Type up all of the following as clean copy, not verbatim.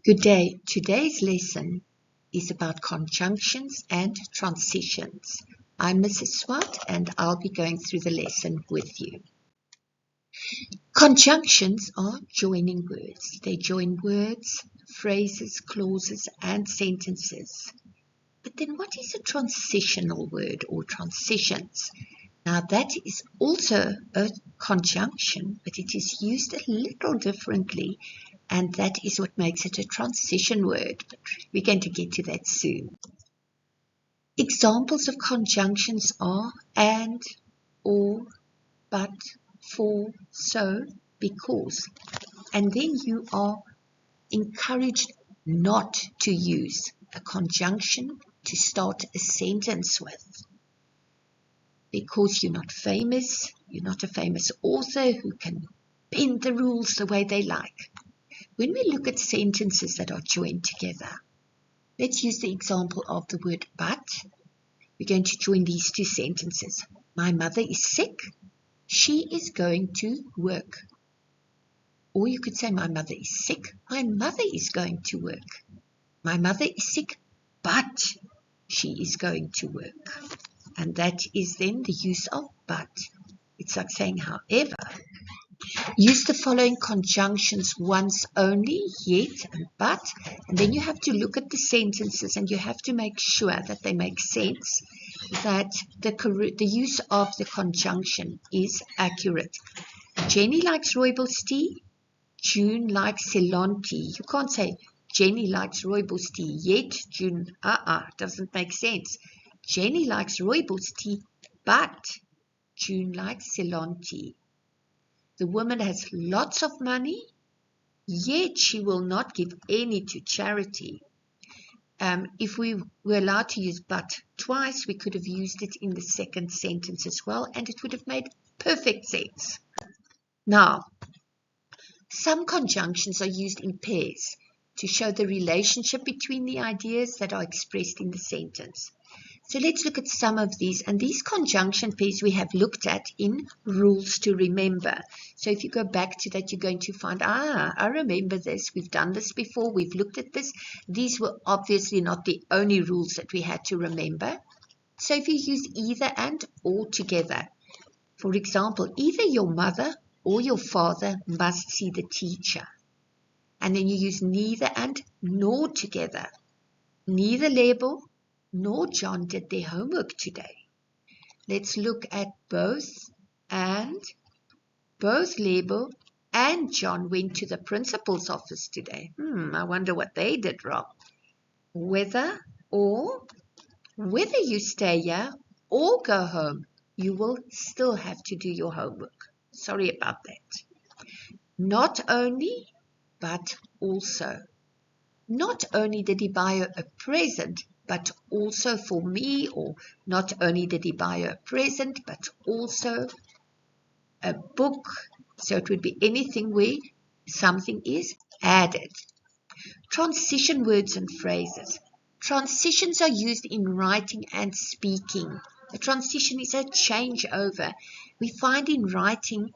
Good day. Today's lesson is about conjunctions and transitions. I'm Mrs. Swart and I'll be going through the lesson with you. Conjunctions are joining words. They join words, phrases, clauses, and sentences. But then what is a transitional word or transitions? Now that is also a conjunction, but it is used a little differently, and that is what makes it a transition word. But we're going to get to that soon. Examples of conjunctions are and, or, but, for, so, because. And then you are encouraged not to use a conjunction to start a sentence with. Because you're not famous, you're not a famous author who can bend the rules the way they like. When we look at sentences that are joined together, let's use the example of the word but. We're going to join these two sentences. My mother is sick. She is going to work. Or you could say my mother is sick. My mother is going to work. My mother is sick, but she is going to work. And that is then the use of but. It's like saying however. Use the following conjunctions once only, yet, and but. And then you have to look at the sentences and you have to make sure that they make sense, that the use of the conjunction is accurate. Jenny likes rooibos tea. June likes Ceylon tea. You can't say Jenny likes rooibos tea, yet June, doesn't make sense. Jenny likes rooibos tea, but June likes Ceylon tea. The woman has lots of money, yet she will not give any to charity. If we were allowed to use but twice, we could have used it in the second sentence as well, and it would have made perfect sense. Now, some conjunctions are used in pairs to show the relationship between the ideas that are expressed in the sentence. So let's look at some of these, and these conjunction pairs we have looked at in rules to remember. So if you go back to that, you're going to find, I remember this, we've done this before, we've looked at this. These were obviously not the only rules that we had to remember. So if you use either and or together, for example, either your mother or your father must see the teacher. And then you use neither and nor together. Neither Label nor John did their homework today. Let's look at both and. Both Label and John went to the principal's office today. I wonder what they did wrong. Whether you stay here or go home, you will still have to do your homework. Sorry about that. Not only, but also. Not only did he buy her a present, but also for me, or not only did he buy her a present, but also a book. So it would be anything where something is added. Transition words and phrases. Transitions are used in writing and speaking. A transition is a changeover. We find in writing,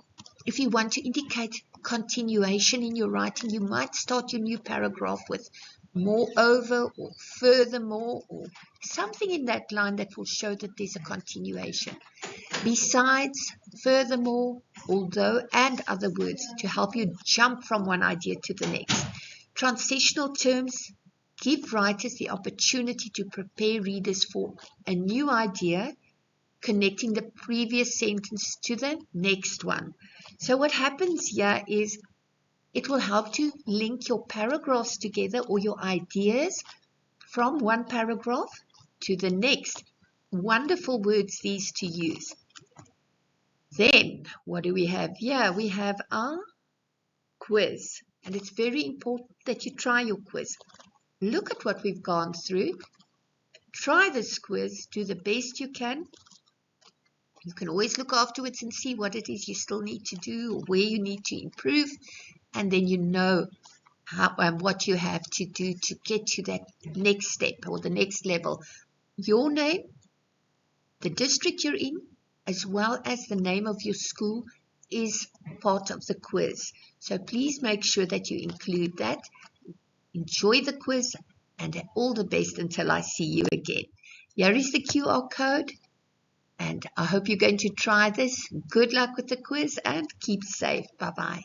if you want to indicate continuation in your writing, you might start your new paragraph with moreover or furthermore or something in that line that will show that there's a continuation. Besides, furthermore, although, and other words to help you jump from one idea to the next. Transitional terms give writers the opportunity to prepare readers for a new idea, connecting the previous sentence to the next one. So what happens here is it will help to link your paragraphs together or your ideas from one paragraph to the next. Wonderful words these to use. Then, what do we have here? We have our quiz. And it's very important that you try your quiz. Look at what we've gone through. Try this quiz. Do the best you can. You can always look afterwards and see what it is you still need to do or where you need to improve. And then you know what you have to do to get to that next step or the next level. Your name, the district you're in, as well as the name of your school is part of the quiz. So please make sure that you include that. Enjoy the quiz and all the best until I see you again. Here is the QR code, and I hope you're going to try this. Good luck with the quiz and keep safe. Bye-bye.